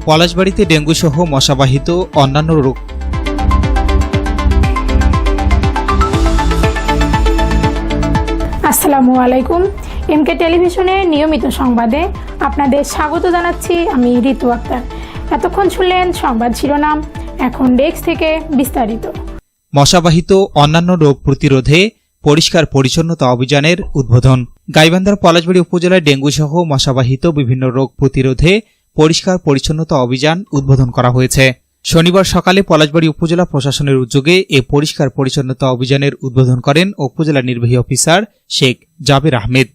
পলাশবাড়িতে dengue সহ মশাবাহিত অন্যান্য রোগ। আসসালামু আলাইকুম। এমকে টেলিভিশনের নিয়মিত সংবাদে আপনাদের স্বাগত জানাচ্ছি আমি ঋতু আক্তার। এতক্ষণ শুনলেন সংবাদ শিরোনাম, এখন ডেস্ক থেকে বিস্তারিত। মশাবাহিত অন্যান্য রোগ প্রতিরোধে পরিষ্কার পরিচ্ছন্নতা অভিযানের উদ্বোধন। গাইবান্ধার পলাশবাড়ি উপজেলায় ডেঙ্গু সহ মশাবাহিত বিভিন্ন রোগ প্রতিরোধে পরিষ্কার পরিচ্ছন্নতা অভিযান উদ্বোধন করা হয়েছে। শনিবার সকালে পলাশবাড়ি উপজেলা প্রশাসনের উদ্যোগে এ পরিষ্কার পরিচ্ছন্নতা অভিযানের উদ্বোধন করেন উপজেলা নির্বাহী অফিসার শেখ জাবের আহমেদ।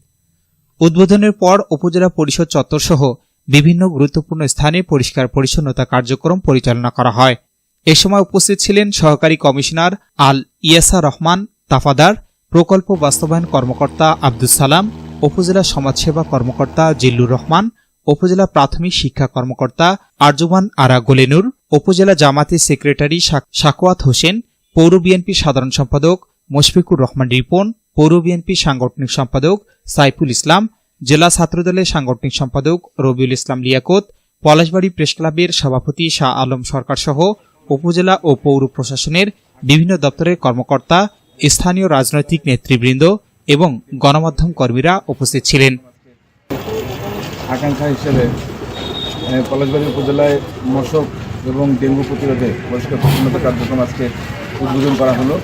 উদ্বোধনের পর উপজেলা পরিষদ চত্বর সহ বিভিন্ন গুরুত্বপূর্ণ স্থানে পরিষ্কার পরিচ্ছন্নতা কার্যক্রম পরিচালনা করা হয়। এ সময় উপস্থিত ছিলেন সহকারী কমিশনার আল ইয়াসা রহমান তাফাদার, প্রকল্প বাস্তবায়ন কর্মকর্তা আব্দুস সালাম, উপজেলা সমাজসেবা কর্মকর্তা জিল্লুর রহমান, উপজেলা প্রাথমিক শিক্ষা কর্মকর্তা আরজুমান আরা গোলেনুর, উপজেলা জামাতের সেক্রেটারি সাকওয়াত হোসেন, পৌর বিএনপি সাধারণ সম্পাদক মুশফিকুর রহমান রিপন, পৌর বিএনপি সাংগঠনিক সম্পাদক সাইফুল ইসলাম, জেলা ছাত্রদলের সাংগঠনিক সম্পাদক রবিউল ইসলাম লিয়াকত, পলাশবাড়ি প্রেস ক্লাবের সভাপতি শাহ আলম সরকার সহ উপজেলা ও পৌর প্রশাসনের বিভিন্ন দপ্তরের কর্মকর্তা, স্থানীয় রাজনৈতিক নেতৃবৃন্দ এবং গণমাধ্যম কর্মীরা উপস্থিত ছিলেন। আকাঙ্ক্ষা হিসেবে পলাশবাড়ি উপজেলায় মশক এবং ডেঙ্গু প্রতিরোধে পরিষ্কার পরিচ্ছন্নতা কার্যক্রম আজকে উদ্বোধন করা হলো।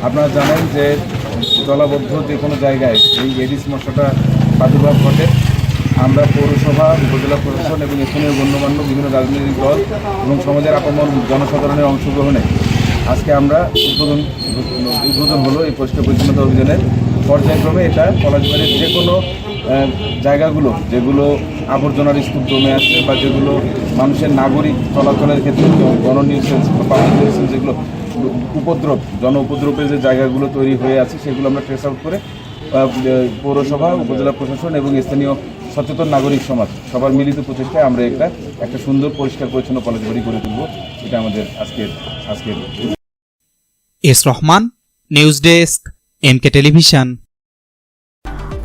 আপনারা জানেন যে জলাবদ্ধ যে কোনো জায়গায় এই এডিস মশাটা প্রাদুর্ভাব ঘটে। আমরা পৌরসভা, উপজেলা প্রশাসন এবং স্থানীয় গণ্যমান্য বিভিন্ন রাজনৈতিক দল এবং সমাজের আপামর জনসাধারণের অংশগ্রহণে আজকে আমরা উদ্বোধন হলো এই পরিষ্কার পরিচ্ছন্নতা অভিযানের। পর্যায়ক্রমে এটা পলাশবাড়ির যে কোনো জায়গাগুলো যেগুলো আবর্জনার স্তূপ জমে আছে বা যেগুলো মানুষের নাগরিক চলাচলের ক্ষেত্রে গণনিউসেন্স বা পাবলিক নিউসেন্স যেগুলো উপদ্রব, জন উপদ্রবের যে জায়গাগুলো তৈরি হয়ে আছে সেগুলো আমরা ট্রেস আউট করে পৌরসভা, উপজেলা প্রশাসন এবং স্থানীয় সচেতন নাগরিক সমাজ সবার মিলিত প্রচেষ্টায় আমরা একটা সুন্দর পরিষ্কার পরিচ্ছন্ন পলাশবাড়ি গড়ে তুলব। এটা আমাদের আজকের S Rahman, news desk, MK television.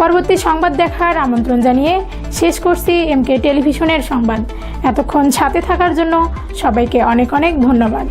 পরবর্তী সংবাদ দেখার আমন্ত্রণ জানিয়ে শেষ করছি এমকে টেলিভিশনের সংবাদ। এতক্ষণ সাথে থাকার জন্য সবাইকে অনেক অনেক ধন্যবাদ।